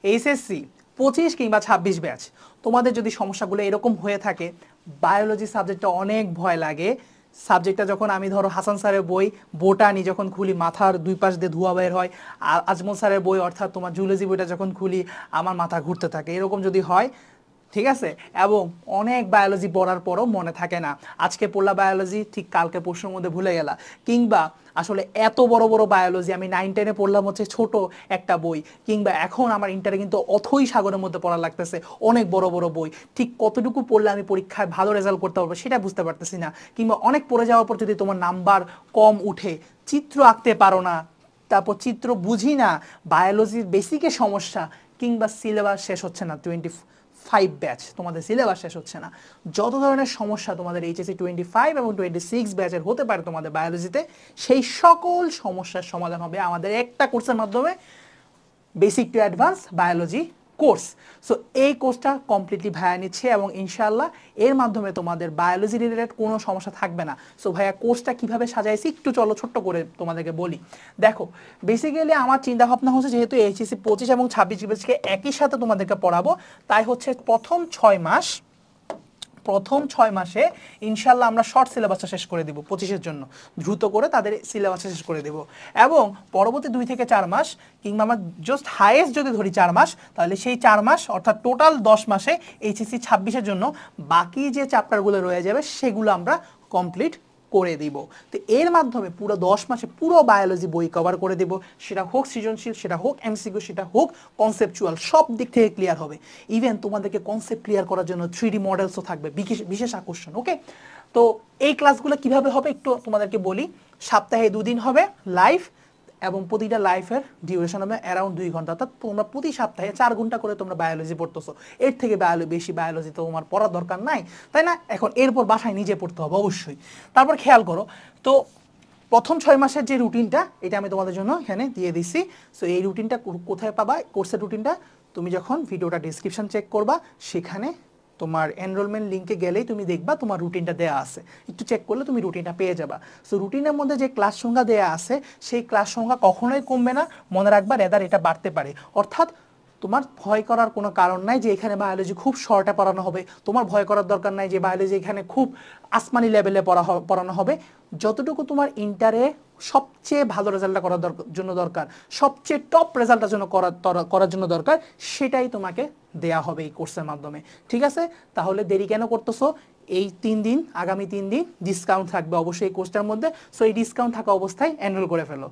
HSC 25 কিংবা 26 batch তোমাদের যদি সমস্যাগুলো এরকম হয়ে থাকে, বায়োলজি সাবজেক্টটা অনেক ভয় লাগে। সাবজেক্টটা যখন আমি ধরো হাসান স্যারের বই বোটানি যখন খুলি মাথার দুই পাশ দিয়ে ধোঁয়া বের হয়, আর আজমল স্যারের বই অর্থাৎ তোমার জুলজি বইটা যখন খুলি আমার মাথা ঘুরতে থাকে, এরকম যদি হয়, ঠিক আছে, এবং অনেক বায়োলজি পড়ার পরও মনে থাকে না, আজকে পড়লা বায়োলজি ঠিক কালকে পরশুর মধ্যে ভুলে গেলা, কিংবা আসলে এত বড় বড় বায়োলজি আমি 9-10-এ পড়লাম হচ্ছে ছোট একটা বই, কিংবা এখন আমার ইন্টারে কিন্তু অথই সাগরের মধ্যে পড়া লাগতেছে অনেক বড় বড় বই, ঠিক কতটুকু পড়লে আমি পরীক্ষায় ভালো রেজাল্ট করতে পারবো সেটা বুঝতে পারতেছি না, কিংবা অনেক পড়ে যাওয়ার পর যদি তোমার নাম্বার কম উঠে, চিত্র আঁকতে পারো না, তারপর চিত্র বুঝি না, বায়োলজির বেসিকের সমস্যা, কিংবা সিলেবাস শেষ হচ্ছে না, 25 ব্যাচ তোমাদের সিলেবাস শেষ হচ্ছে না, যত ধরনের সমস্যা তোমাদের এইচএসসি 25 এবং 26 ব্যাচের হতে পারে তোমাদের বায়োলজিতে, সেই সকল সমস্যার সমাধান হবে আমাদের একটা কোর্সের মাধ্যমে, basic to advance biology course. So এই কোর্সটা কমপ্লিটলি ভাইয়া নিচ্ছে এবং ইনশাআল্লাহ এর মাধ্যমে তোমাদের বায়োলজি রিলেটেড কোনো সমস্যা থাকবে না। সো ভাইয়া কোর্সটা কিভাবে সাজাইছি একটু চলো ছোট্ট করে তোমাদেরকে বলি। দেখো, বেসিক্যালি আমার চিন্তা ভাবনা হচ্ছে যেহেতু এইচএসসি 25 এবং 26 ব্যাচকে একই সাথে তোমাদেরকে পড়াবো, তাই হচ্ছে প্রথম 6 মাসে ইনশাল্লাহ আমরা শর্ট সিলেবাসটা শেষ করে দিব 25-এর জন্য, দ্রুত করে তাদের সিলেবাসটা শেষ করে দেব, এবং পরবর্তী 2 থেকে 4 মাস, কিংবা আমরা জাস্ট হাইয়েস্ট যদি ধরি 4 মাস, তাহলে সেই 4 মাস অর্থাৎ টোটাল 10 মাসে এইচএসসি 26-এর জন্য বাকি যে চ্যাপ্টারগুলো রয়ে যাবে সেগুলো আমরা কমপ্লিট করে দিব। তো এর মাধ্যমে পুরো 10 মাসে পুরো বায়োলজি বই কভার করে দেব, সেটা হোক সৃজনশীল, সেটা হোক এমসিকিউ, সেটা হোক কনসেপচুয়াল, সব দিক থেকে ক্লিয়ার হবে। ইভেন তোমাদেরকে কনসেপ্ট ক্লিয়ার করার জন্য 3D মডেলসও থাকবে, বিশেষ আকর্ষণ। ওকে, তো এই ক্লাসগুলো কিভাবে হবে একটু তোমাদেরকে বলি। সপ্তাহে 2 দিন হবে লাইভ, এবং প্রতিটা লাইফের ডিউরেশন হবে অ্যারাউন্ড 2 ঘন্টা, অর্থাৎ তোমরা প্রতি সপ্তাহে 4 ঘন্টা করে তোমরা বায়োলজি পড়তেছো, এর থেকে বেশি বায়োলজি তো তোমার পড়ার দরকার নাই, তাই না? এখন এরপর বাসায় নিজে পড়তে হবে অবশ্যই। তারপর খেয়াল করো, তো প্রথম 6 মাসের যে রুটিনটা, এটা আমি তোমাদের জন্য এখানে দিয়ে দিচ্ছি। সো এই রুটিনটা কোথায় পাবা? কোর্সের রুটিনটা তুমি যখন ভিডিওটা ডেসক্রিপশন চেক করবা, সেখানে তোমার এনরোলমেন্ট লিঙ্কে গেলেই তুমি দেখবা তোমার রুটিনটা দেয়া আছে, একটু চেক করলে তুমি রুটিনটা পেয়ে যাবা। সো রুটিনের মধ্যে যে ক্লাস সংখ্যা দেয়া আছে সেই ক্লাস সংখ্যা কখনোই কমবে না, মনে রাখবা, রেদার এটা বাড়তে পারে। অর্থাৎ তোমার ভয় করার কোনো কারণ নাই যে এখানে বায়োলজি খুব শর্টে পড়ানো হবে, তোমার ভয় করার দরকার নাই যে বায়োলজি এখানে খুব আসমানি লেভেলে পড়ানো হবে। যতটুকু তোমার ইন্টারে সবচেয়ে ভালো রেজাল্টটা করার জন্য দরকার, সবচেয়ে টপ রেজাল্টটার জন্য করার জন্য দরকার, সেটাই তোমাকে দেয়া হবে এই কোর্সের মাধ্যমে। ঠিক আছে, তাহলে দেরি কেন করতেছো? এই 3 দিন, আগামী 3 দিন ডিসকাউন্ট থাকবে অবশ্যই এই কোর্সটার মধ্যে। সো এই ডিসকাউন্ট থাকা অবস্থায় এনরোল করে ফেলো।